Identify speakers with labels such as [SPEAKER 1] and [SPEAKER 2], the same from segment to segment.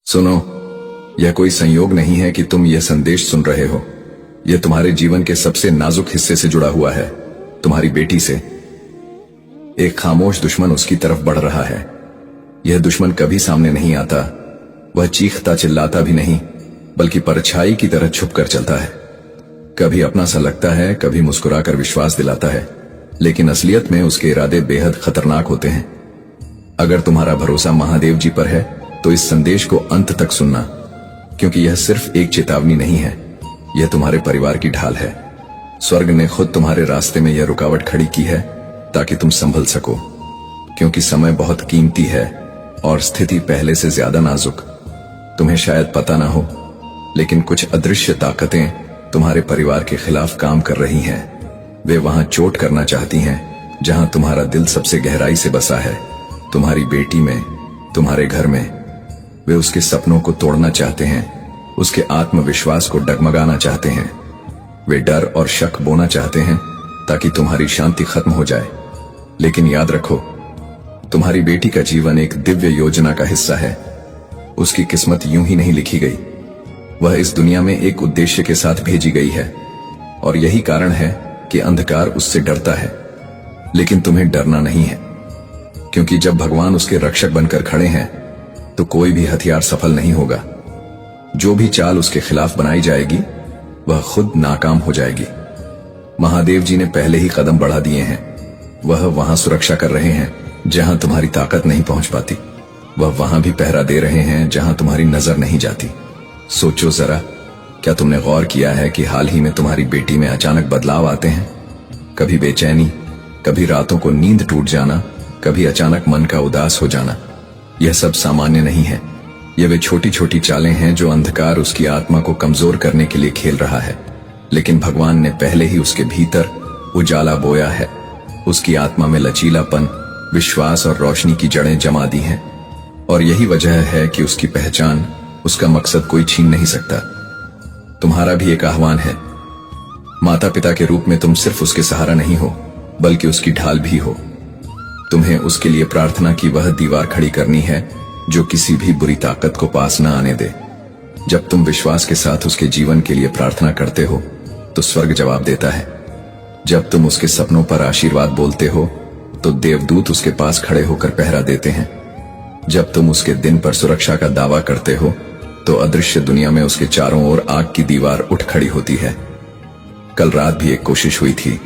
[SPEAKER 1] सुनो, यह कोई संयोग नहीं है कि तुम यह संदेश सुन रहे हो। यह तुम्हारे जीवन के सबसे नाजुक हिस्से से जुड़ा हुआ है, तुम्हारी बेटी से। एक खामोश दुश्मन उसकी तरफ बढ़ रहा है। यह दुश्मन कभी सामने नहीं आता, वह चीखता चिल्लाता भी नहीं, बल्कि परछाई की तरह छुप कर चलता है। कभी अपना सा लगता है, कभी मुस्कुराकर विश्वास दिलाता है, लेकिन असलियत में उसके इरादे बेहद खतरनाक होते हैं। अगर तुम्हारा भरोसा महादेव जी पर है तो इस संदेश को अंत तक सुनना, क्योंकि यह सिर्फ एक चेतावनी नहीं है, यह तुम्हारे परिवार की ढाल है। स्वर्ग ने खुद तुम्हारे रास्ते में यह रुकावट खड़ी की है ताकि तुम संभल सको, क्योंकि समय बहुत कीमती है और स्थिति पहले से ज्यादा नाजुक। तुम्हें शायद पता ना हो, लेकिन कुछ अदृश्य ताकतें तुम्हारे परिवार के खिलाफ काम कर रही हैं। वे वहां चोट करना चाहती हैं जहां तुम्हारा दिल सबसे गहराई से बसा है, तुम्हारी बेटी में, तुम्हारे घर में। वे उसके सपनों को तोड़ना चाहते हैं, उसके आत्मविश्वास को डगमगाना चाहते हैं। वे डर और शक बोना चाहते हैं ताकि तुम्हारी शांति खत्म हो जाए। लेकिन याद रखो, तुम्हारी बेटी का जीवन एक दिव्य योजना का हिस्सा है। उसकी किस्मत यूं ही नहीं लिखी गई, वह इस दुनिया में एक उद्देश्य के साथ भेजी गई है, और यही कारण है कि अंधकार उससे डरता है। लेकिन तुम्हें डरना नहीं है, क्योंकि जब भगवान उसके रक्षक बनकर खड़े हैं तो कोई भी हथियार सफल नहीं होगा। जो भी चाल उसके खिलाफ बनाई जाएगी वह खुद नाकाम हो जाएगी। महादेव जी ने पहले ही कदम बढ़ा दिए हैं। वह वहां सुरक्षा कर रहे हैं जहां तुम्हारी ताकत नहीं पहुंच पाती। वह वहां भी पहरा दे रहे हैं जहां तुम्हारी नजर नहीं जाती। सोचो जरा, क्या तुमने गौर किया है कि हाल ही में तुम्हारी बेटी में अचानक बदलाव आते हैं? कभी बेचैनी, कभी रातों को नींद टूट जाना, कभी अचानक मन का उदास हो जाना। यह सब सामान्य नहीं है। यह वे छोटी छोटी चालें हैं जो अंधकार उसकी आत्मा को कमजोर करने के लिए खेल रहा है। लेकिन भगवान ने पहले ही उसके भीतर उजाला बोया है। उसकी आत्मा में लचीलापन, विश्वास और रोशनी की जड़ें जमा दी हैं। और यही वजह है कि उसकी पहचान, उसका मकसद कोई छीन नहीं सकता। तुम्हारा भी एक आह्वान है। माता पिता के रूप में तुम सिर्फ उसके सहारा नहीं हो, बल्कि उसकी ढाल भी हो। तुम्हें उसके लिए प्रार्थना की वह दीवार खड़ी करनी है जो किसी भी बुरी ताकत को पास न आने दे। जब तुम विश्वास के साथ उसके जीवन के लिए प्रार्थना करते हो तो स्वर्ग जवाब देता है। जब तुम उसके सपनों पर आशीर्वाद बोलते हो तो देवदूत उसके पास खड़े होकर पहरा देते हैं। जब तुम उसके दिन पर सुरक्षा का दावा करते हो तो अदृश्य दुनिया में उसके चारों ओर आग की दीवार उठ खड़ी होती है। कल रात भी एक कोशिश हुई थी।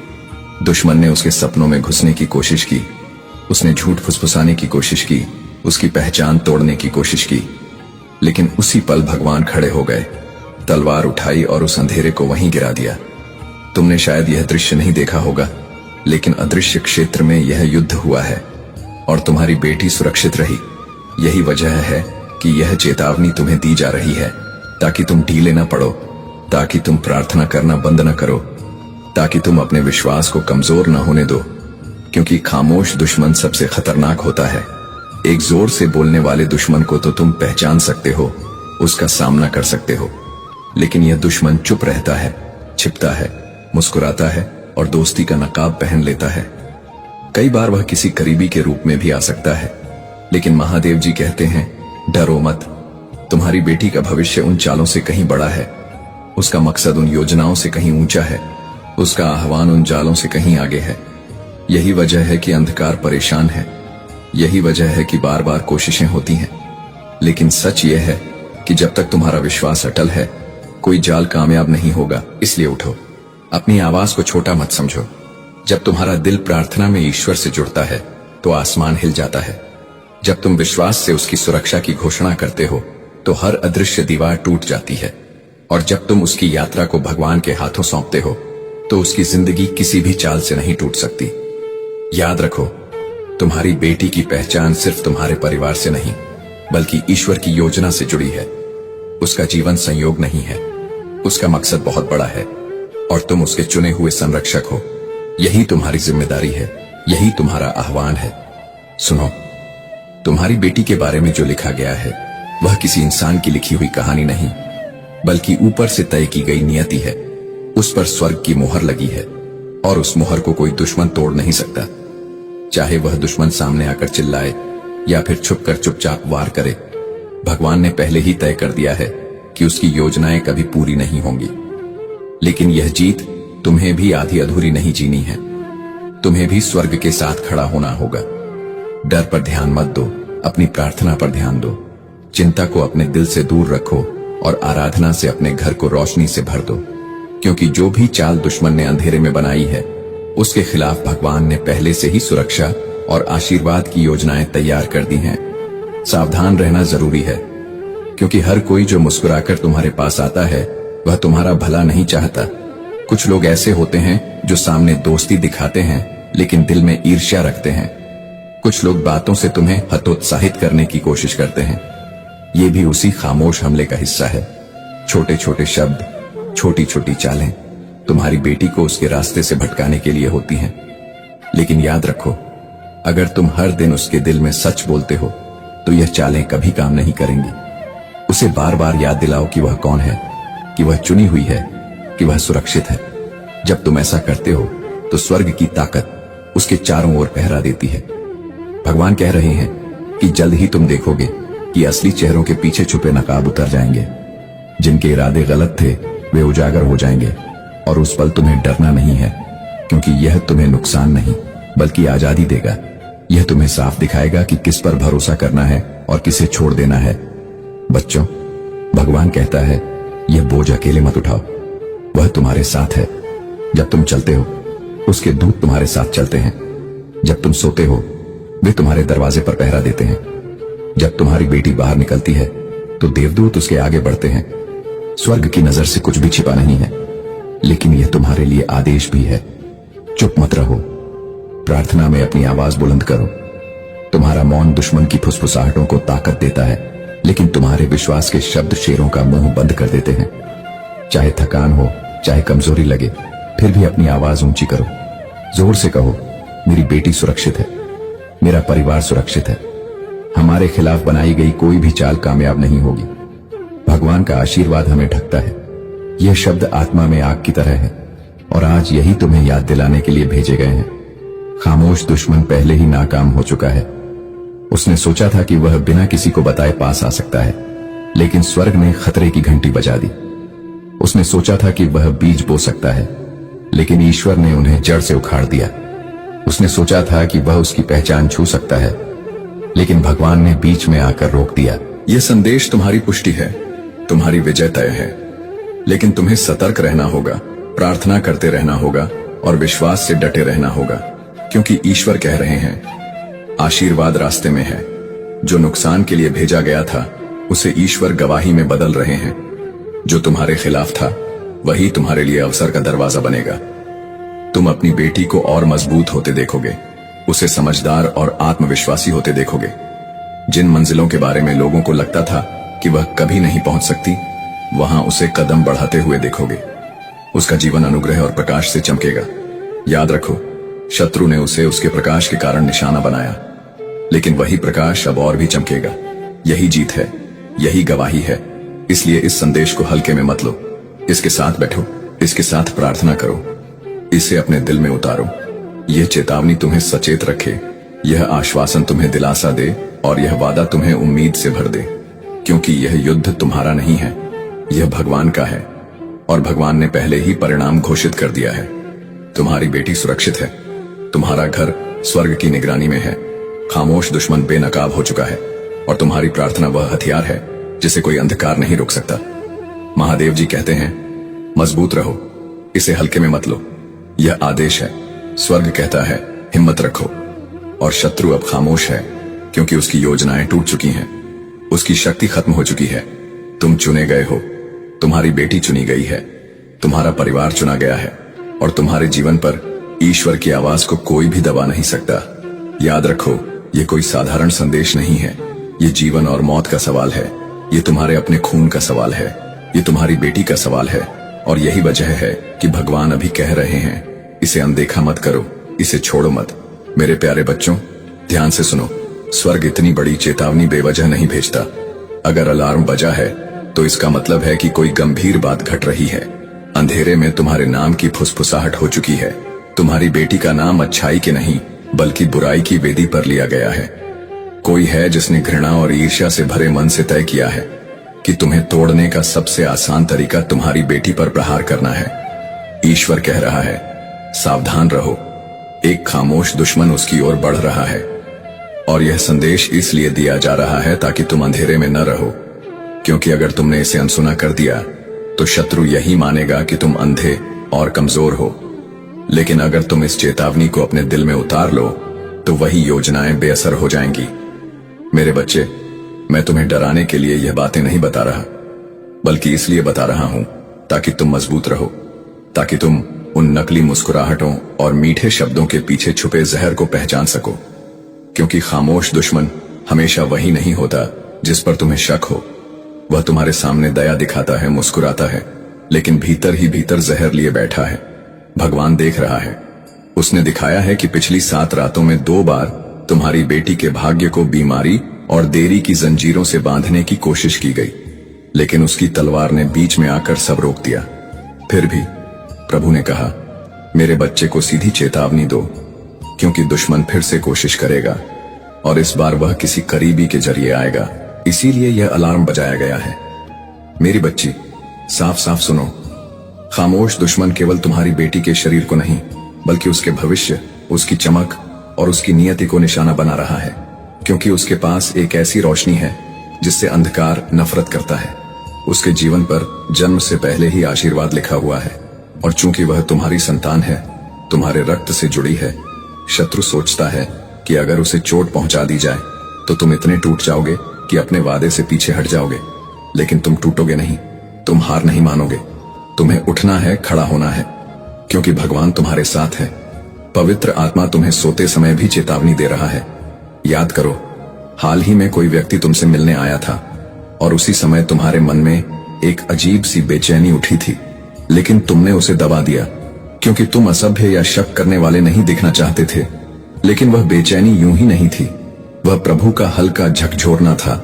[SPEAKER 1] दुश्मन ने उसके सपनों में घुसने की कोशिश की। उसने झूठ फुसफुसाने की कोशिश की, उसकी पहचान तोड़ने की कोशिश की। लेकिन उसी पल भगवान खड़े हो गए, तलवार उठाई और उस अंधेरे को वहीं गिरा दिया। तुमने शायद यह दृश्य नहीं देखा होगा, लेकिन अदृश्य क्षेत्र में यह युद्ध हुआ है और तुम्हारी बेटी सुरक्षित रही। यही वजह है कि यह चेतावनी तुम्हें दी जा रही है, ताकि तुम ढीले न पड़ो, ताकि तुम प्रार्थना करना बंद न करो, ताकि तुम अपने विश्वास को कमजोर न होने दो। क्योंकि खामोश दुश्मन सबसे खतरनाक होता है। एक जोर से बोलने वाले दुश्मन को तो तुम पहचान सकते हो, उसका सामना कर सकते हो, लेकिन यह दुश्मन चुप रहता है, छिपता है, मुस्कुराता है और दोस्ती का नकाब पहन लेता है। कई बार वह किसी करीबी के रूप में भी आ सकता है, लेकिन महादेव जी कहते हैं, डरो मत। तुम्हारी बेटी का भविष्य उन चालों से कहीं बड़ा है, उसका मकसद उन योजनाओं से कहीं ऊंचा है, उसका आह्वान उन जालों से कहीं आगे है। यही वजह है कि अंधकार परेशान है, यही वजह है कि बार बार कोशिशें होती हैं। लेकिन सच यह है कि जब तक तुम्हारा विश्वास अटल है, कोई जाल कामयाब नहीं होगा। इसलिए उठो, अपनी आवाज को छोटा मत समझो। जब तुम्हारा दिल प्रार्थना में ईश्वर से जुड़ता है तो आसमान हिल जाता है। जब तुम विश्वास से उसकी सुरक्षा की घोषणा करते हो तो हर अदृश्य दीवार टूट जाती है। और जब तुम उसकी यात्रा को भगवान के हाथों सौंपते हो तो उसकी जिंदगी किसी भी चाल से नहीं टूट सकती। याद रखो, तुम्हारी बेटी की पहचान सिर्फ तुम्हारे परिवार से नहीं, बल्कि ईश्वर की योजना से जुड़ी है। उसका जीवन संयोग नहीं है, उसका मकसद बहुत बड़ा है और तुम उसके चुने हुए संरक्षक हो। यही तुम्हारी जिम्मेदारी है, यही तुम्हारा आह्वान है। सुनो, तुम्हारी बेटी के बारे में जो लिखा गया है वह किसी इंसान की लिखी हुई कहानी नहीं, बल्कि ऊपर से तय की गई नियति है। उस पर स्वर्ग की मोहर लगी है और उस मोहर को कोई दुश्मन तोड़ नहीं सकता। चाहे वह दुश्मन सामने आकर चिल्लाए या फिर छुपकर चुपचाप वार करे, भगवान ने पहले ही तय कर दिया है कि उसकी योजनाएं कभी पूरी नहीं होंगी। लेकिन यह जीत तुम्हें भी आधी अधूरी नहीं जीनी है। तुम्हें भी स्वर्ग के साथ खड़ा होना होगा। डर पर ध्यान मत दो, अपनी प्रार्थना पर ध्यान दो। चिंता को अपने दिल से दूर रखो और आराधना से अपने घर को रोशनी से भर दो। क्योंकि जो भी चाल दुश्मन ने अंधेरे में बनाई है, उसके खिलाफ भगवान ने पहले से ही सुरक्षा और आशीर्वाद की योजनाएं तैयार कर दी हैं। सावधान रहना जरूरी है, क्योंकि हर कोई जो मुस्कुराकर तुम्हारे पास आता है वह तुम्हारा भला नहीं चाहता। कुछ लोग ऐसे होते हैं जो सामने दोस्ती दिखाते हैं लेकिन दिल में ईर्ष्या रखते हैं। कुछ लोग बातों से तुम्हें हतोत्साहित करने की कोशिश करते हैं। ये भी उसी खामोश हमले का हिस्सा है। छोटे छोटे शब्द, छोटी छोटी चालें तुम्हारी बेटी को उसके रास्ते से भटकाने के लिए होती हैं। लेकिन याद रखो, अगर तुम हर दिन उसके दिल में सच बोलते हो तो यह चालें कभी काम नहीं करेंगी। उसे बार बार याद दिलाओ कि वह कौन है, कि वह चुनी हुई है, कि वह सुरक्षित है। जब तुम ऐसा करते हो तो स्वर्ग की ताकत उसके चारों ओर पहरा देती है। भगवान कह रहे हैं कि जल्द ही तुम देखोगे कि असली चेहरों के पीछे छुपे नकाब उतर जाएंगे। जिनके इरादे गलत थे वे उजागर हो जाएंगे और उस पल तुम्हें डरना नहीं है, क्योंकि यह तुम्हें नुकसान नहीं बल्कि आजादी देगा। यह तुम्हें साफ दिखाएगा कि किस पर भरोसा करना है और किसे छोड़ देना है। बच्चों, भगवान कहता है यह बोझ अकेले मत उठाओ, वह तुम्हारे साथ है। जब तुम चलते हो उसके दूत तुम्हारे साथ चलते हैं। जब तुम सोते हो वे तुम्हारे दरवाजे पर पहरा देते हैं। जब तुम्हारी बेटी बाहर निकलती है तो देवदूत उसके आगे बढ़ते हैं। स्वर्ग की नजर से कुछ भी छिपा नहीं है, लेकिन यह तुम्हारे लिए आदेश भी है। चुप मत रहो, प्रार्थना में अपनी आवाज बुलंद करो। तुम्हारा मौन दुश्मन की फुसफुसाहटों को ताकत देता है, लेकिन तुम्हारे विश्वास के शब्द शेरों का मुंह बंद कर देते हैं। चाहे थकान हो, चाहे कमजोरी लगे, फिर भी अपनी आवाज ऊंची करो। जोर से कहो, मेरी बेटी सुरक्षित है, मेरा परिवार सुरक्षित है। हमारे खिलाफ बनाई गई कोई भी चाल कामयाब नहीं होगी। भगवान का आशीर्वाद हमें ढकता है। यह शब्द आत्मा में आग की तरह है और आज यही तुम्हें याद दिलाने के लिए भेजे गए हैं। खामोश दुश्मन पहले ही नाकाम हो चुका है। उसने सोचा था कि वह बिना किसी को बताए पास आ सकता है, लेकिन स्वर्ग ने खतरे की घंटी बजा दी। उसने सोचा था कि वह बीज बो सकता है, लेकिन ईश्वर ने उन्हें जड़ से उखाड़ दिया। उसने सोचा था कि वह उसकी पहचान छू सकता है, लेकिन भगवान ने बीच में आकर रोक दिया।
[SPEAKER 2] यह संदेश तुम्हारी पुष्टि है, तुम्हारी विजय तय है। लेकिन तुम्हें सतर्क रहना होगा, प्रार्थना करते रहना होगा और विश्वास से डटे रहना होगा, क्योंकि ईश्वर कह रहे हैं आशीर्वाद रास्ते में है। जो नुकसान के लिए भेजा गया था उसे ईश्वर गवाही में बदल रहे हैं। जो तुम्हारे खिलाफ था वही तुम्हारे लिए अवसर का दरवाजा बनेगा। तुम अपनी बेटी को और मजबूत होते देखोगे, उसे समझदार और आत्मविश्वासी होते देखोगे। जिन मंजिलों के बारे में लोगों को लगता था कि वह कभी नहीं पहुंच सकती, वहां उसे कदम बढ़ाते हुए देखोगे। उसका जीवन अनुग्रह और प्रकाश से चमकेगा। याद रखो, शत्रु ने उसे उसके प्रकाश के कारण निशाना बनाया, लेकिन वही प्रकाश अब और भी चमकेगा। यही जीत है, यही गवाही है। इसलिए इस संदेश को हल्के में मत लो। इसके साथ बैठो, इसके साथ प्रार्थना करो, इसे अपने दिल में उतारो। यह चेतावनी तुम्हें सचेत रखे, यह आश्वासन तुम्हें दिलासा दे और यह वादा तुम्हें उम्मीद से भर दे, क्योंकि यह युद्ध तुम्हारा नहीं है, यह भगवान का है और भगवान ने पहले ही परिणाम घोषित कर दिया है। तुम्हारी बेटी सुरक्षित है, तुम्हारा घर स्वर्ग की निगरानी में है। खामोश दुश्मन बेनकाब हो चुका है और तुम्हारी प्रार्थना वह हथियार है जिसे कोई अंधकार नहीं रोक सकता। महादेव जी कहते हैं मजबूत रहो, इसे हल्के में मत लो। यह आदेश है। स्वर्ग कहता है हिम्मत रखो। और शत्रु अब खामोश है, क्योंकि उसकी योजनाएं टूट चुकी हैं, उसकी शक्ति खत्म हो चुकी है। तुम चुने गए हो, तुम्हारी बेटी चुनी गई है, तुम्हारा परिवार चुना गया है और तुम्हारे जीवन पर ईश्वर की आवाज को कोई भी दबा नहीं सकता। याद रखो, ये कोई साधारण संदेश नहीं है, ये जीवन और मौत का सवाल है। ये तुम्हारे अपने खून का सवाल है, ये तुम्हारी बेटी का सवाल है। और यही वजह है कि भगवान अभी कह रहे हैं इसे अनदेखा मत करो, इसे छोड़ो मत। मेरे प्यारे बच्चों, ध्यान से सुनो, स्वर्ग इतनी बड़ी चेतावनी बेवजह नहीं भेजता। अगर अलार्म बजा है तो इसका मतलब है कि कोई गंभीर बात घट रही है। अंधेरे में तुम्हारे नाम की फुसफुसाहट हो चुकी है। तुम्हारी बेटी का नाम अच्छाई के नहीं बल्कि बुराई की वेदी पर लिया गया है। कोई है जिसने घृणा और ईर्ष्या से भरे मन से तय किया है कि तुम्हें तोड़ने का सबसे आसान तरीका तुम्हारी बेटी पर प्रहार करना है। ईश्वर कह रहा है, सावधान रहो, एक खामोश दुश्मन उसकी ओर बढ़ रहा है। और यह संदेश इसलिए दिया जा रहा है ताकि तुम अंधेरे में न रहो, क्योंकि अगर तुमने इसे अनसुना कर दिया तो शत्रु यही मानेगा कि तुम अंधे और कमजोर हो। लेकिन अगर तुम इस चेतावनी को अपने दिल में उतार लो तो वही योजनाएं बेअसर हो जाएंगी। मेरे बच्चे, मैं तुम्हें डराने के लिए यह बातें नहीं बता रहा, बल्कि इसलिए बता रहा हूं ताकि तुम मजबूत रहो, ताकि तुम उन नकली मुस्कुराहटों और मीठे शब्दों के पीछे छुपे जहर को पहचान सको। क्योंकि खामोश दुश्मन हमेशा वही नहीं होता जिस पर तुम्हें शक हो। वह तुम्हारे सामने दया दिखाता है, मुस्कुराता है, लेकिन भीतर ही भीतर जहर लिए बैठा है। भगवान देख रहा है। उसने दिखाया है कि पिछली 7 रातों में 2 बार तुम्हारी बेटी के भाग्य को बीमारी और देरी की जंजीरों से बांधने की कोशिश की गई, लेकिन उसकी तलवार ने बीच में आकर सब रोक दिया। फिर भी प्रभु ने कहा, मेरे बच्चे को सीधी चेतावनी दो, क्योंकि दुश्मन फिर से कोशिश करेगा और इस बार वह किसी करीबी के जरिए आएगा। इसीलिए यह अलार्म बजाया गया है। मेरी बच्ची, साफ साफ सुनो, खामोश दुश्मन केवल तुम्हारी बेटी के शरीर को नहीं, बल्कि उसके भविष्य, उसकी चमक और उसकी नियति को निशाना बना रहा है, क्योंकि उसके पास एक ऐसी रोशनी है जिससे अंधकार नफरत करता है। उसके जीवन पर जन्म से पहले ही आशीर्वाद लिखा हुआ है, और चूंकि वह तुम्हारी संतान है, तुम्हारे रक्त से जुड़ी है, शत्रु सोचता है कि अगर उसे चोट पहुंचा दी जाए तो तुम इतने टूट जाओगे कि अपने वादे से पीछे हट जाओगे। लेकिन तुम टूटोगे नहीं, तुम हार नहीं मानोगे। तुम्हें उठना है, खड़ा होना है, क्योंकि भगवान तुम्हारे साथ है। पवित्र आत्मा तुम्हें सोते समय भी चेतावनी दे रहा है। याद करो, हाल ही में कोई व्यक्ति तुमसे मिलने आया था और उसी समय तुम्हारे मन में एक अजीब सी बेचैनी उठी थी, लेकिन तुमने उसे दबा दिया, क्योंकि तुम असभ्य या शक करने वाले नहीं दिखना चाहते थे। लेकिन वह बेचैनी यूं ही नहीं थी, वह प्रभु का हल्का झकझोरना था।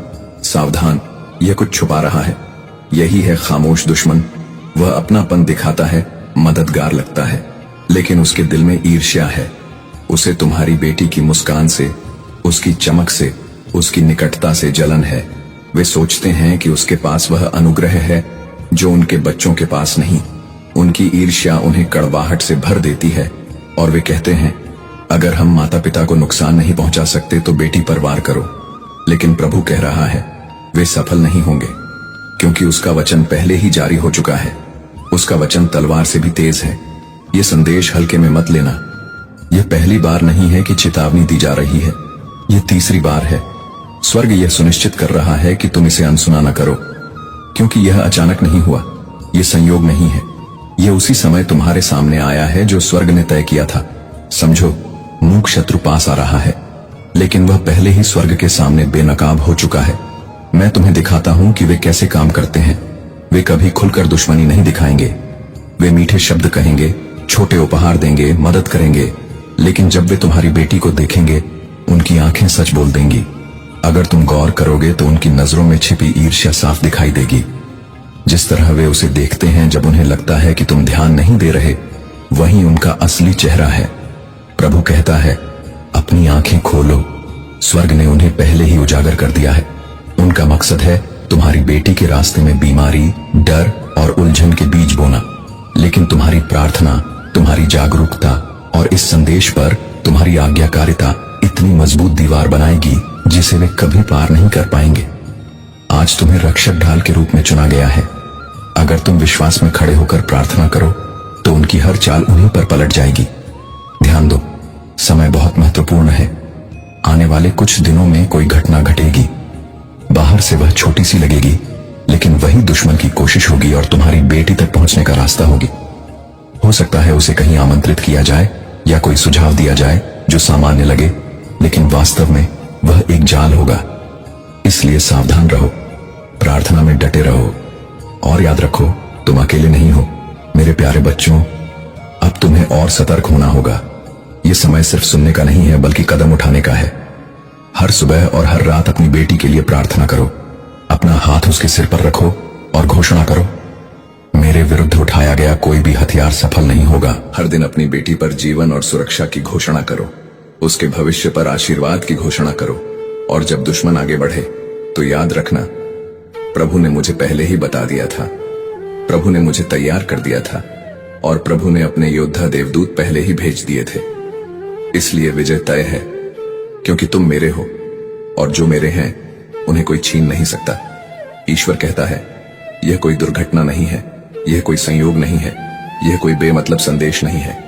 [SPEAKER 2] सावधान, यह कुछ छुपा रहा है। यही है खामोश दुश्मन। वह अपनापन दिखाता है, मददगार लगता है, लेकिन उसके दिल में ईर्ष्या है। उसे तुम्हारी बेटी की मुस्कान से, उसकी चमक से, उसकी निकटता से जलन है। वे सोचते हैं कि उसके पास वह अनुग्रह है जो उनके बच्चों के पास नहीं। उनकी ईर्ष्या उन्हें कड़वाहट से भर देती है और वे कहते हैं, अगर हम माता पिता को नुकसान नहीं पहुंचा सकते तो बेटी पर वार करो। लेकिन प्रभु कह रहा है, वे सफल नहीं होंगे, क्योंकि उसका वचन पहले ही जारी हो चुका है। उसका वचन तलवार से भी तेज है। यह संदेश हल्के में मत लेना। यह पहली बार नहीं है कि चेतावनी दी जा रही है, यह तीसरी बार है। स्वर्ग यह सुनिश्चित कर रहा है कि तुम इसे अनसुना न करो, क्योंकि यह अचानक नहीं हुआ, यह संयोग नहीं है। यह उसी समय तुम्हारे सामने आया है जो स्वर्ग ने तय किया था। समझो, मूक शत्रु पास आ रहा है, लेकिन वह पहले ही स्वर्ग के सामने बेनकाब हो चुका है। मैं तुम्हें दिखाता हूं कि वे कैसे काम करते हैं। वे कभी खुलकर दुश्मनी नहीं दिखाएंगे। वे मीठे शब्द कहेंगे, छोटे उपहार देंगे, मदद करेंगे, लेकिन जब वे तुम्हारी बेटी को देखेंगे, उनकी आंखें सच बोल देंगी। अगर तुम गौर करोगे तो उनकी नजरों में छिपी ईर्ष्या साफ दिखाई देगी। जिस तरह वे उसे देखते हैं जब उन्हें लगता है कि तुम ध्यान नहीं दे रहे, वही उनका असली चेहरा है। प्रभु कहता है, अपनी आंखें खोलो। स्वर्ग ने उन्हें पहले ही उजागर कर दिया है। उनका मकसद है तुम्हारी बेटी के रास्ते में बीमारी, डर और उलझन के बीज बोना। लेकिन तुम्हारी प्रार्थना, तुम्हारी जागरूकता और इस संदेश पर तुम्हारी आज्ञाकारिता इतनी मजबूत दीवार बनाएगी जिसे वे कभी पार नहीं कर पाएंगे। आज तुम्हें रक्षक ढाल के रूप में चुना गया है। अगर तुम विश्वास में खड़े होकर प्रार्थना करो तो उनकी हर चाल उन्हीं पर पलट जाएगी। ध्यान दो, समय बहुत महत्वपूर्ण है। आने वाले कुछ दिनों में कोई घटना घटेगी। बाहर से वह छोटी सी लगेगी, लेकिन वही दुश्मन की कोशिश होगी और तुम्हारी बेटी तक पहुंचने का रास्ता होगी। हो सकता है उसे कहीं आमंत्रित किया जाए या कोई सुझाव दिया जाए जो सामान्य लगे, लेकिन वास्तव में वह एक जाल होगा। इसलिए सावधान रहो, प्रार्थना में डटे रहो और याद रखो, तुम अकेले नहीं हो। मेरे प्यारे बच्चों, अब तुम्हें और सतर्क होना होगा। यह समय सिर्फ सुनने का नहीं है, बल्कि कदम उठाने का है। हर सुबह और हर रात अपनी बेटी के लिए प्रार्थना करो। अपना हाथ उसके सिर पर रखो और घोषणा करो, मेरे विरुद्ध उठाया गया कोई भी हथियार सफल नहीं होगा। हर दिन अपनी बेटी पर जीवन और सुरक्षा की घोषणा करो। उसके भविष्य पर आशीर्वाद की घोषणा करो। और जब दुश्मन आगे बढ़े तो याद रखना, प्रभु ने मुझे पहले ही बता दिया था, प्रभु ने मुझे तैयार कर दिया था और प्रभु ने अपने योद्धा देवदूत पहले ही भेज दिए थे। इसलिए विजय तय है, क्योंकि तुम मेरे हो और जो मेरे हैं उन्हें कोई छीन नहीं सकता। ईश्वर कहता है, यह कोई दुर्घटना नहीं है, यह कोई संयोग नहीं है, यह कोई बेमतलब संदेश नहीं है।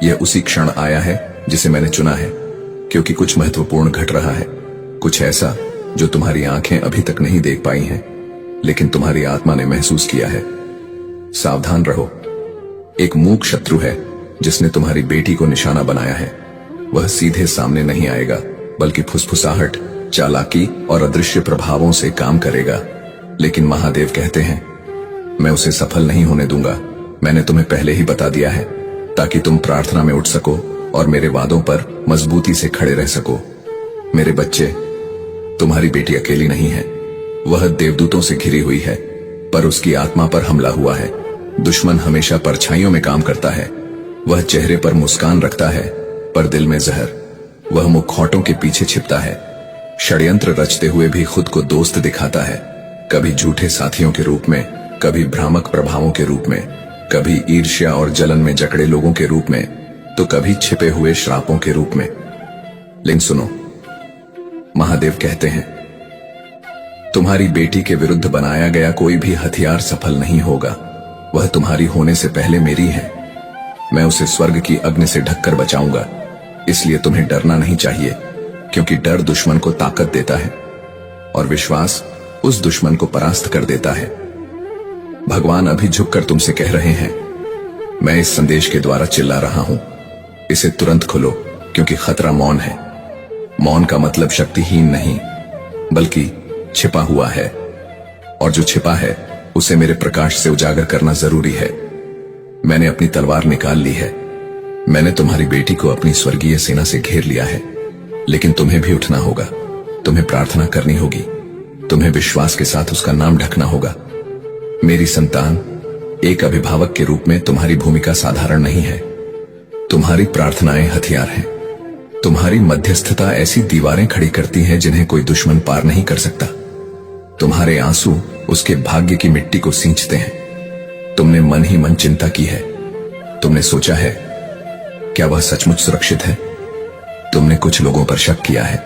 [SPEAKER 2] यह उसी क्षण आया है जिसे मैंने चुना है, क्योंकि कुछ महत्वपूर्ण घट रहा है, कुछ ऐसा जो तुम्हारी आंखें अभी तक नहीं देख पाई हैं, लेकिन तुम्हारी आत्मा ने महसूस किया है। सावधान रहो, एक मूक शत्रु है जिसने तुम्हारी बेटी को निशाना बनाया है। वह सीधे सामने नहीं आएगा, बल्कि फुसफुसाहट, चालाकी और अदृश्य प्रभावों से काम करेगा। लेकिन महादेव कहते हैं, मैं उसे सफल नहीं होने दूंगा। मैंने तुम्हें पहले ही बता दिया है ताकि तुम प्रार्थना में उठ सको और मेरे वादों पर मजबूती से खड़े रह सको। मेरे बच्चे, तुम्हारी बेटी अकेली नहीं है। वह देवदूतों से घिरी हुई है, पर उसकी आत्मा पर हमला हुआ है। दुश्मन हमेशा परछाइयों में काम करता है। वह चेहरे पर मुस्कान रखता है, पर दिल में जहर। वह मुखौटों के पीछे छिपता है, षड्यंत्र रचते हुए भी खुद को दोस्त दिखाता है, कभी झूठे साथियों के रूप में, कभी भ्रामक प्रभावों के रूप में, कभी ईर्ष्या और जलन में जकड़े लोगों के रूप में, तो कभी छिपे हुए श्रापों के रूप में। लेकिन सुनो, महादेव कहते हैं, तुम्हारी बेटी के विरुद्ध बनाया गया कोई भी हथियार सफल नहीं होगा। वह तुम्हारी होने से पहले मेरी है। मैं उसे स्वर्ग की अग्नि से ढककर बचाऊंगा। इसलिए तुम्हें डरना नहीं चाहिए, क्योंकि डर दुश्मन को ताकत देता है और विश्वास उस दुश्मन को परास्त कर देता है। भगवान अभी झुककर तुमसे कह रहे हैं, मैं इस संदेश के द्वारा चिल्ला रहा हूं, इसे तुरंत खोलो, क्योंकि खतरा मौन है। मौन का मतलब शक्तिहीन नहीं, बल्कि छिपा हुआ है, और जो छिपा है उसे मेरे प्रकाश से उजागर करना जरूरी है। मैंने अपनी तलवार निकाल ली है। मैंने तुम्हारी बेटी को अपनी स्वर्गीय सेना से घेर लिया है, लेकिन तुम्हें भी उठना होगा। तुम्हें प्रार्थना करनी होगी। तुम्हें विश्वास के साथ उसका नाम ढकना होगा। मेरी संतान, एक अभिभावक के रूप में तुम्हारी भूमिका साधारण नहीं है। तुम्हारी प्रार्थनाएं हथियार हैं। तुम्हारी मध्यस्थता ऐसी दीवारें खड़ी करती है जिन्हें कोई दुश्मन पार नहीं कर सकता। तुम्हारे आंसू उसके भाग्य की मिट्टी को सींचते हैं। तुमने मन ही मन चिंता की है। तुमने सोचा है, क्या वह सचमुच सुरक्षित है? तुमने कुछ लोगों पर शक किया है।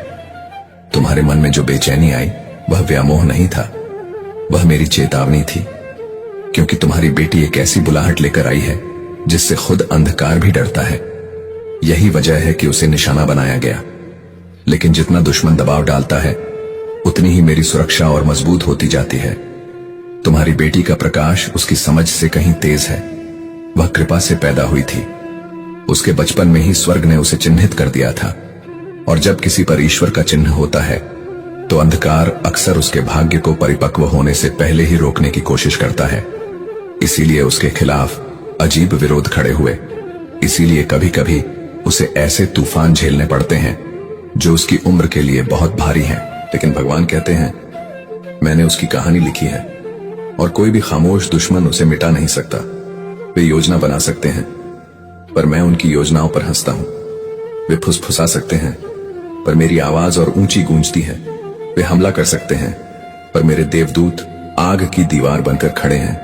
[SPEAKER 2] तुम्हारे मन में जो बेचैनी आई वह व्यामोह नहीं था, वह मेरी चेतावनी थी, क्योंकि तुम्हारी बेटी एक ऐसी बुलाहट लेकर आई है जिससे खुद अंधकार भी डरता है। यही वजह है कि उसे निशाना बनाया गया। लेकिन जितना दुश्मन दबाव डालता है, उतनी ही मेरी सुरक्षा और मजबूत होती जाती है। तुम्हारी बेटी का प्रकाश उसकी समझ से कहीं तेज है। वह कृपा से पैदा हुई थी। उसके बचपन में ही स्वर्ग ने उसे चिन्हित कर दिया था, और जब किसी पर ईश्वर का चिन्ह होता है तो अंधकार अक्सर उसके भाग्य को परिपक्व होने से पहले ही रोकने की कोशिश करता है। इसीलिए उसके खिलाफ अजीब विरोध खड़े हुए। इसीलिए कभी कभी उसे ऐसे तूफान झेलने पड़ते हैं जो उसकी उम्र के लिए बहुत भारी हैं। लेकिन भगवान कहते हैं, मैंने उसकी कहानी लिखी है और कोई भी खामोश दुश्मन उसे मिटा नहीं सकता। वे योजना बना सकते हैं, पर मैं उनकी योजनाओं पर हंसता हूं। वे फुसफुसा सकते हैं, पर मेरी आवाज और ऊंची गूंजती है। वे हमला कर सकते हैं, पर मेरे देवदूत आग की दीवार बनकर खड़े हैं।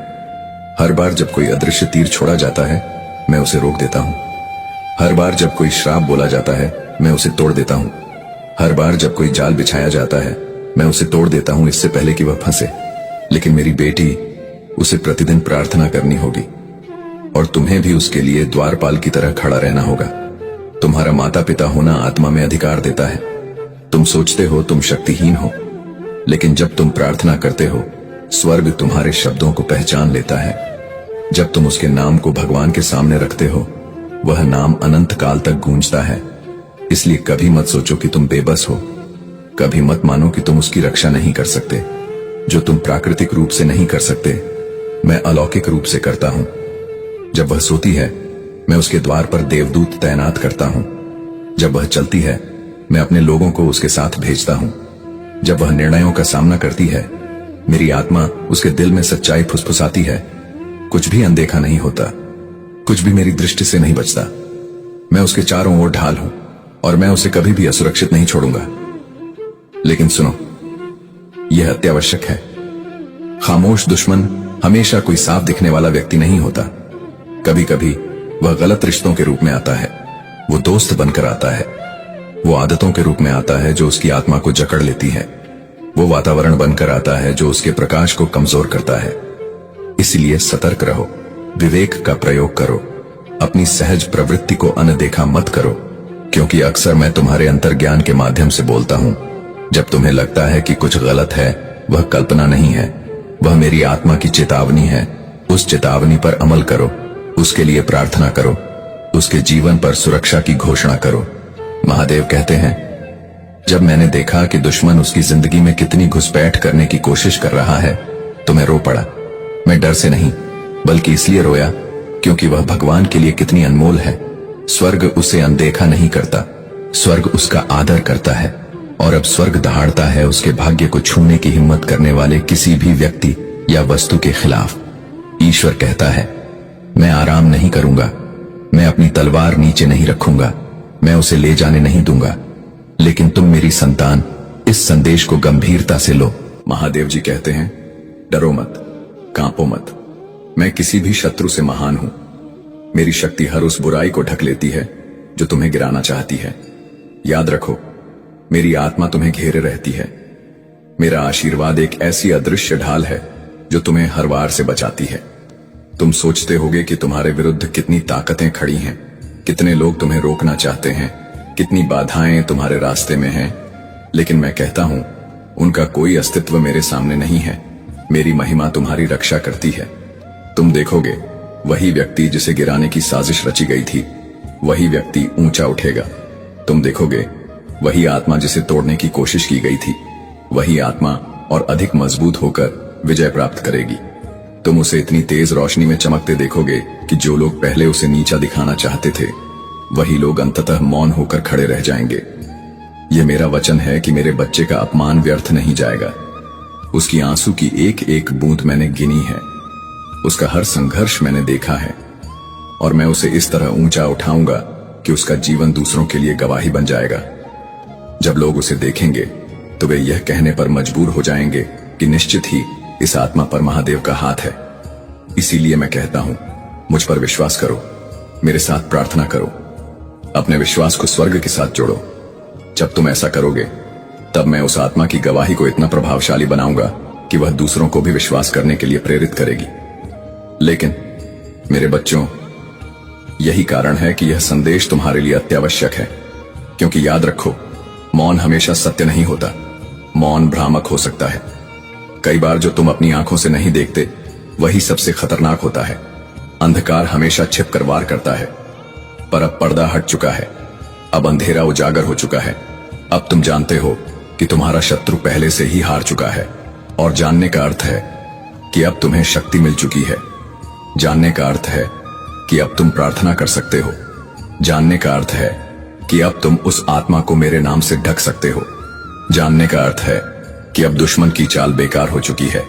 [SPEAKER 2] हर बार जब कोई अदृश्य तीर छोड़ा जाता है, मैं उसे रोक देता हूं। हर बार जब कोई श्राप बोला जाता है, मैं उसे तोड़ देता हूं। हर बार जब कोई जाल बिछाया जाता है, मैं उसे तोड़ देता हूं इससे पहले कि वह फंसे। लेकिन मेरी बेटी, उसे प्रतिदिन प्रार्थना करनी होगी, और तुम्हें भी उसके लिए द्वारपाल की तरह खड़ा रहना होगा। तुम्हारा माता पिता होना आत्मा में अधिकार देता है। तुम सोचते हो तुम शक्तिहीन हो, लेकिन जब तुम प्रार्थना करते हो, स्वर्ग तुम्हारे शब्दों को पहचान लेता है। जब तुम उसके नाम को भगवान के सामने रखते हो, वह नाम अनंत काल तक गूंजता है। इसलिए कभी मत सोचो कि तुम बेबस हो। कभी मत मानो कि तुम उसकी रक्षा नहीं कर सकते। जो तुम प्राकृतिक रूप से नहीं कर सकते, मैं अलौकिक रूप से करता हूं। जब वह सोती है, मैं उसके द्वार पर देवदूत तैनात करता हूं। जब वह चलती है, मैं अपने लोगों को उसके साथ भेजता हूं। जब वह निर्णयों का सामना करती है, मेरी आत्मा उसके दिल में सच्चाई फुसफुसाती है। कुछ भी अनदेखा नहीं होता, कुछ भी मेरी दृष्टि से नहीं बचता। मैं उसके चारों ओर ढाल हूं, और मैं उसे कभी भी असुरक्षित नहीं छोड़ूंगा। लेकिन सुनो, यह अत्यावश्यक है। खामोश दुश्मन हमेशा कोई साफ दिखने वाला व्यक्ति नहीं होता। कभी कभी वह गलत रिश्तों के रूप में आता है, वो दोस्त बनकर आता है, वो आदतों के रूप में आता है जो उसकी आत्मा को जकड़ लेती है, वो वातावरण बनकर आता है जो उसके प्रकाश को कमजोर करता है। इसलिए सतर्क रहो, विवेक का प्रयोग करो, अपनी सहज प्रवृत्ति को अनदेखा मत करो, क्योंकि अक्सर मैं तुम्हारे अंतर्ज्ञान के माध्यम से बोलता हूं। जब तुम्हें लगता है कि कुछ गलत है, वह कल्पना नहीं है, वह मेरी आत्मा की चेतावनी है। उस चेतावनी पर अमल करो, उसके लिए प्रार्थना करो, उसके जीवन पर सुरक्षा की घोषणा करो। महादेव कहते हैं, जब मैंने देखा कि दुश्मन उसकी जिंदगी में कितनी घुसपैठ करने की कोशिश कर रहा है, तो मैं रो पड़ा। मैं डर से नहीं, बल्कि इसलिए रोया क्योंकि वह भगवान के लिए कितनी अनमोल है। स्वर्ग उसे अनदेखा नहीं करता, स्वर्ग उसका आदर करता है, और अब स्वर्ग दहाड़ता है उसके भाग्य को छूने की हिम्मत करने वाले किसी भी व्यक्ति या वस्तु के खिलाफ। ईश्वर कहता है, मैं आराम नहीं करूंगा, मैं अपनी तलवार नीचे नहीं रखूंगा, मैं उसे ले जाने नहीं दूंगा। लेकिन तुम मेरी संतान, इस संदेश को गंभीरता से लो। महादेव जी कहते हैं, डरो मत, कांपो मत, मैं किसी भी शत्रु से महान हूं। मेरी शक्ति हर उस बुराई को ढक लेती है जो तुम्हें गिराना चाहती है। याद रखो, मेरी आत्मा तुम्हें घेरे रहती है। मेरा आशीर्वाद एक ऐसी अदृश्य ढाल है जो तुम्हें हर वार से बचाती है। तुम सोचते होगे कि तुम्हारे विरुद्ध कितनी ताकतें खड़ी हैं, कितने लोग तुम्हें रोकना चाहते हैं, कितनी बाधाएं तुम्हारे रास्ते में हैं, लेकिन मैं कहता हूं, उनका कोई अस्तित्व मेरे सामने नहीं है। मेरी महिमा तुम्हारी रक्षा करती है। तुम देखोगे, वही व्यक्ति जिसे गिराने की साजिश रची गई थी, वही व्यक्ति ऊंचा उठेगा। तुम देखोगे, वही आत्मा जिसे तोड़ने की कोशिश की गई थी, वही आत्मा और अधिक मजबूत होकर विजय प्राप्त करेगी। तुम उसे इतनी तेज रोशनी में चमकते देखोगे कि जो लोग पहले उसे नीचा दिखाना चाहते थे, वही लोग अंततः मौन होकर खड़े रह जाएंगे। यह मेरा वचन है कि मेरे बच्चे का अपमान व्यर्थ नहीं जाएगा। उसकी आंसू की एक एक बूंद मैंने गिनी है, उसका हर संघर्ष मैंने देखा है, और मैं उसे इस तरह ऊंचा उठाऊंगा कि उसका जीवन दूसरों के लिए गवाही बन जाएगा। जब लोग उसे देखेंगे तो वे यह कहने पर मजबूर हो जाएंगे कि निश्चित ही इस आत्मा पर महादेव का हाथ है। इसीलिए मैं कहता हूं, मुझ पर विश्वास करो, मेरे साथ प्रार्थना करो, अपने विश्वास को स्वर्ग के साथ जोड़ो। जब तुम ऐसा करोगे, तब मैं उस आत्मा की गवाही को इतना प्रभावशाली बनाऊंगा कि वह दूसरों को भी विश्वास करने के लिए प्रेरित करेगी। लेकिन मेरे बच्चों, यही कारण है कि यह संदेश तुम्हारे लिए अत्यावश्यक है, क्योंकि याद रखो, मौन हमेशा सत्य नहीं होता। मौन भ्रामक हो सकता है। कई बार जो तुम अपनी आंखों से नहीं देखते, वही सबसे खतरनाक होता है। अंधकार हमेशा छिपकर वार करता है, पर अब पर्दा हट चुका है, अब अंधेरा उजागर हो चुका है। अब तुम जानते हो कि तुम्हारा शत्रु पहले से ही हार चुका है, और जानने का अर्थ है कि अब तुम्हें शक्ति मिल चुकी है। जानने का अर्थ है कि अब तुम प्रार्थना कर सकते हो। जानने का अर्थ है कि अब तुम उस आत्मा को मेरे नाम से ढक सकते हो। जानने का अर्थ है कि अब दुश्मन की चाल बेकार हो चुकी है।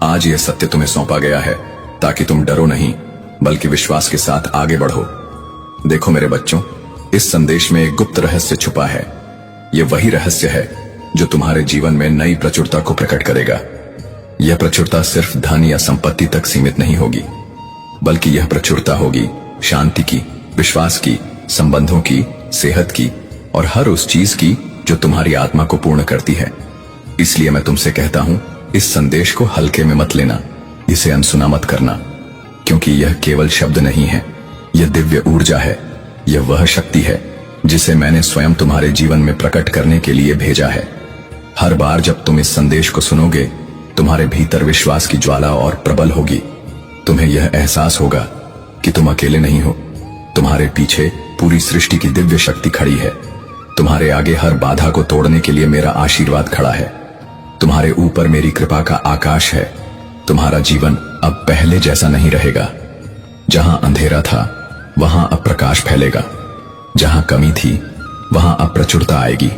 [SPEAKER 2] आज यह सत्य तुम्हें सौंपा गया है ताकि तुम डरो नहीं, बल्कि विश्वास के साथ आगे बढ़ो। देखो मेरे बच्चों, इस संदेश में एक गुप्त रहस्य छुपा है। यह वही रहस्य है जो तुम्हारे जीवन में नई प्रचुरता को प्रकट करेगा। यह प्रचुरता सिर्फ धन या संपत्ति तक सीमित नहीं होगी, बल्कि यह प्रचुरता होगी शांति की, विश्वास की, संबंधों की, सेहत की, और हर उस चीज की जो तुम्हारी आत्मा को पूर्ण करती है। इसलिए मैं तुमसे कहता हूं, इस संदेश को हल्के में मत लेना, इसे अनसुना मत करना, क्योंकि यह केवल शब्द नहीं है, यह दिव्य ऊर्जा है। यह वह शक्ति है जिसे मैंने स्वयं तुम्हारे जीवन में प्रकट करने के लिए भेजा है। हर बार जब तुम इस संदेश को सुनोगे, तुम्हारे भीतर विश्वास की ज्वाला और प्रबल होगी। तुम्हें यह एहसास होगा कि तुम अकेले नहीं हो, तुम्हारे पीछे पूरी सृष्टि की दिव्य शक्ति खड़ी है। तुम्हारे आगे हर बाधा को तोड़ने के लिए मेरा आशीर्वाद खड़ा है। तुम्हारे ऊपर मेरी कृपा का आकाश है। तुम्हारा जीवन अब पहले जैसा नहीं रहेगा। जहां अंधेरा था, वहां अब प्रकाश फैलेगा। जहां कमी थी, वहां अब प्रचुरता आएगी।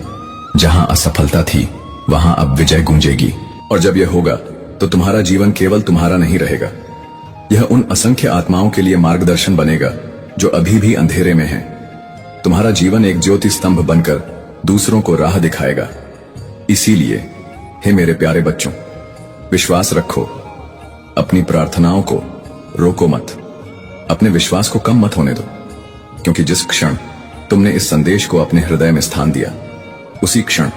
[SPEAKER 2] जहां असफलता थी, वहां अब विजय गूंजेगी। और जब यह होगा, तो तुम्हारा जीवन केवल तुम्हारा नहीं रहेगा, यह उन असंख्य आत्माओं के लिए मार्गदर्शन बनेगा जो अभी भी अंधेरे में हैं। तुम्हारा जीवन एक ज्योति स्तंभ बनकर दूसरों को राह दिखाएगा। इसीलिए हे मेरे प्यारे बच्चों, विश्वास रखो, अपनी प्रार्थनाओं को रोको मत, अपने विश्वास को कम मत होने दो, क्योंकि जिस क्षण तुमने इस संदेश को अपने हृदय में स्थान दिया, उसी क्षण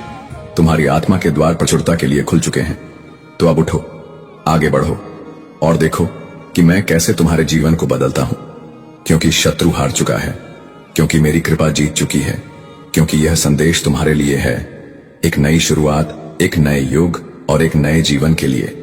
[SPEAKER 2] तुम्हारी आत्मा के द्वार प्रचुरता के लिए खुल चुके हैं। तो अब उठो, आगे बढ़ो और देखो कि मैं कैसे तुम्हारे जीवन को बदलता हूं, क्योंकि शत्रु हार चुका है, क्योंकि मेरी कृपा जीत चुकी है, क्योंकि यह संदेश तुम्हारे लिए है, एक नई शुरुआत, एक नए युग और एक नए जीवन के लिए।